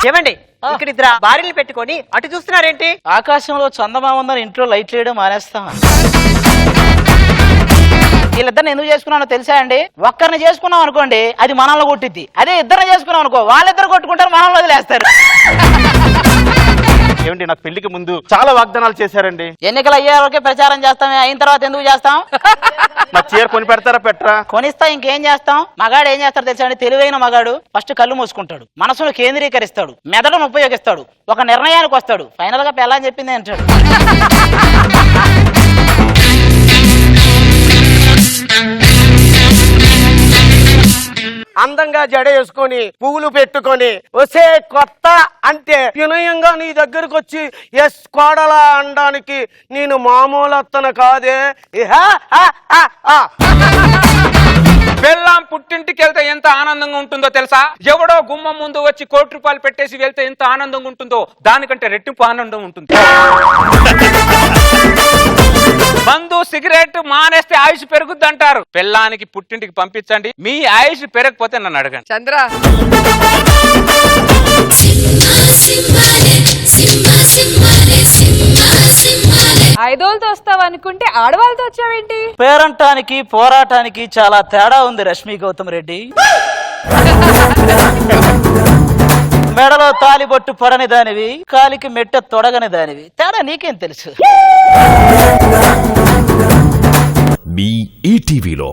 ఏమండి ఇక్కడ ఇద్దరు భార్యలు పెట్టుకొని అటు చూస్తున్నారేంటి? ఆకాశంలో చందమామ ఉందని ఇంట్లో లైట్లు వేయడం మానేస్తాం. వీళ్ళిద్దరిని ఎందుకు చేసుకున్నానో తెలుసా అండి? ఒక్కరిని చేసుకున్నాం అనుకోండి అది మనల్ని కొట్టిద్ది. అదే ఇద్దరిని చేసుకున్నాం అనుకో వాళ్ళిద్దరు కొట్టుకుంటారు, మనల్ని వదిలేస్తారు. ఏమండి నాకు పెళ్లికి ముందు చాలా వాగ్దానాలు చేశారండి. ఎన్నికలు అయ్యే వరకే ప్రచారం చేస్తామే, అయిన తర్వాత ఎందుకు చేస్తాం? నా చీర కొని పెడతారా పెట్టరా? కొనిస్తా, ఇంకేం చేస్తాం? మగాడు ఏం చేస్తాడు తెలుసా అండి? తెలివైన మగాడు ఫస్ట్ కళ్ళు మూసుకుంటాడు, మనసును కేంద్రీకరిస్తాడు, మెదడును ఉపయోగిస్తాడు, ఒక నిర్ణయానికి వస్తాడు, ఫైనల్ గా పెళ్ళని చెప్పింది అంటాడు. అందంగా జడ వేసుకొని పువ్వులు పెట్టుకొని వసే కొత్త అంటే వినయంగా నీ దగ్గరకు వచ్చి ఎస్ కోడలా అనడానికి నేను మామూలు అత్తన కాదే. బెల్లం పుట్టింటికి వెళ్తే ఎంత ఆనందంగా ఉంటుందో తెలుసా? ఎవడో గుమ్మం ముందు వచ్చి ₹1 పెట్టేసి వెళ్తే ఎంత ఆనందంగా ఉంటుందో దానికంటే రెట్టింపు ఆనందం ఉంటుంది. మందు సిగరెట్ మానేస్తే ఆయుష్ పెరుగుద్ది అంటారు. పెళ్ళానికి పుట్టింటికి పంపించండి, మీ ఆయుష్ పెరగకపోతే నన్ను అడగండి. చంద్ర ఐదోళ్ళతో వస్తావు అనుకుంటే ఆడవాళ్ళతో వచ్చావేంటి? పేరంటానికి పోరాటానికి చాలా తేడా ఉంది రష్మి గౌతమ్ రెడ్డి. మెడలో తాలిబొట్టు పడని దానివి, కాలికి మెట్ట తొడగని దానివి, తేడా నీకేం తెలుసు? మీ ఈటీవీలో